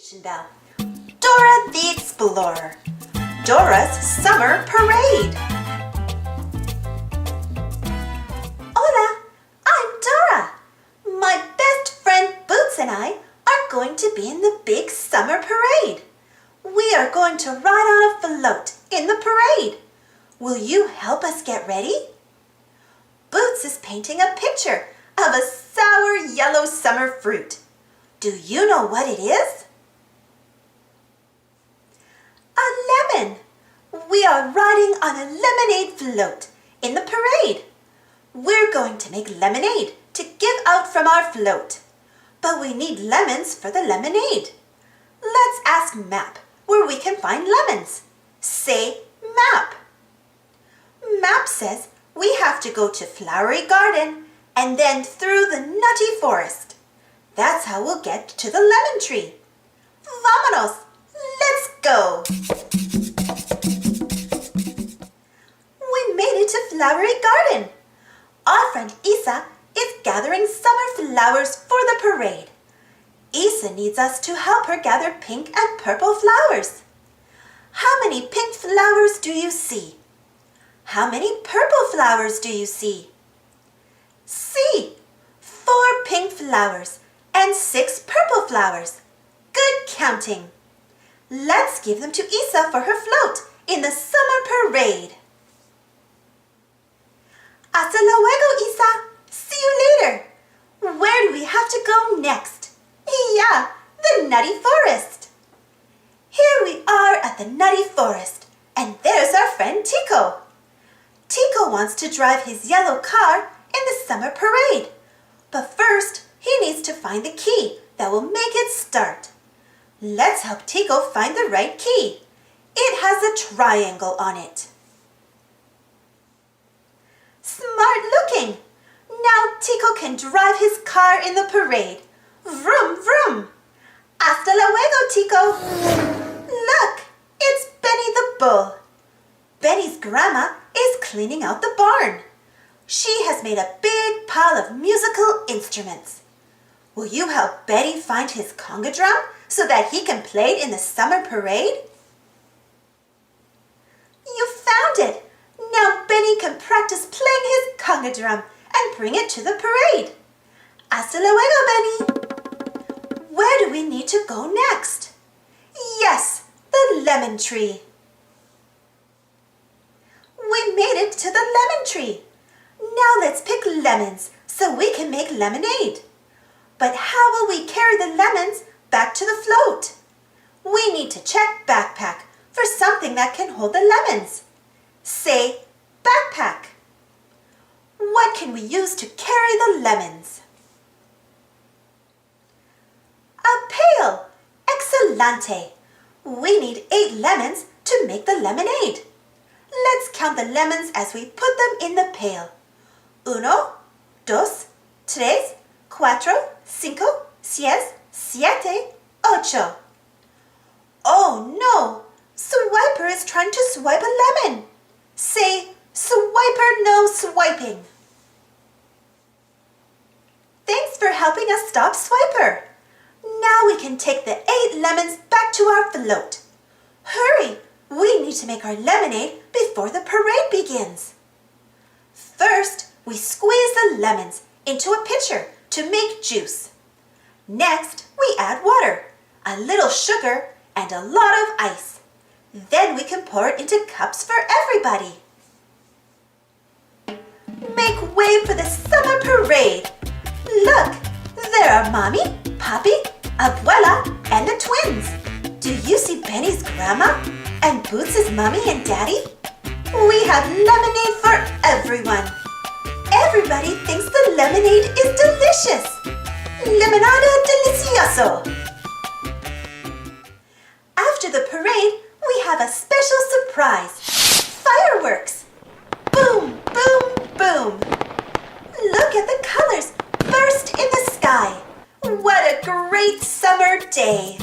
Station bell. Dora the Explorer. Dora's Summer Parade. Hola, I'm Dora. My best friend Boots and I are going to be in the big summer parade. We are going to ride on a float in the parade. Will you help us get ready? Boots is painting a picture of a sour yellow summer fruit. Do you know what it is? A lemon. We are riding on a lemonade float in the parade. We're going to make lemonade to give out from our float. But we need lemons for the lemonade. Let's ask Map where we can find lemons. Say Map. Map says we have to go to Flowery Garden and then through the nutty forest. That's how we'll get to the lemon tree. Vámonos! Let's go! We made it to Flowery Garden. Our friend Isa is gathering summer flowers for the parade. Isa needs us to help her gather pink and purple flowers. How many pink flowers do you see? How many purple flowers do you see? See! 4 pink flowers and 6 purple flowers. Good counting. Let's give them to Isa for her float in the summer parade. Hasta luego, Isa. See you later. Where do we have to go next? Yeah, the nutty forest. Here we are at the nutty forest, and there's our friend Tico. Tico wants to drive his yellow car in the summer parade. But first, he needs to find the key that will make it start. Let's help Tico find the right key. It has a triangle on it. Smart looking! Now Tico can drive his car in the parade. Vroom, vroom! Hasta luego, Tico! Look, it's Benny the bull. Benny's grandma is cleaning out the barn. She has made a big pile of musical instruments. Will you help Benny find his conga drum so that he can play it in the summer parade? You found it! Now Benny can practice playing his conga drum and bring it to the parade. Hasta luego, Benny! Where do we need to go next? Yes, the lemon tree. We made it to the lemon tree. Now let's pick lemons so we can make lemonade. But how will we carry the lemons back to the float? We need to check backpack for something that can hold the lemons. Say backpack. What can we use to carry the lemons? A pail. Excelente. We need 8 lemons to make the lemonade. Let's count the lemons as we put them in the pail. 1, 2, 3, 4, 5, 6, 7, 8. Oh no! Swiper is trying to swipe a lemon. Say, Swiper no swiping. Thanks for helping us stop Swiper. Now we can take the 8 lemons back to our float. Hurry! We need to make our lemonade before the parade begins. First, we squeeze the lemons into a pitcher to make juice. Next, we add water, a little sugar, and a lot of ice. Then we can pour it into cups for everybody. Make way for the summer parade. Look, there are Mommy, Papi, Abuela, and the twins. Do you see Benny's grandma and Boots' Mommy and Daddy? We have lemonade for everyone. Everybody thinks the lemonade is delicious. Limonada delicioso. After the parade, we have a special surprise. Fireworks. Boom, boom, boom. Look at the colors burst in the sky. What a great summer day.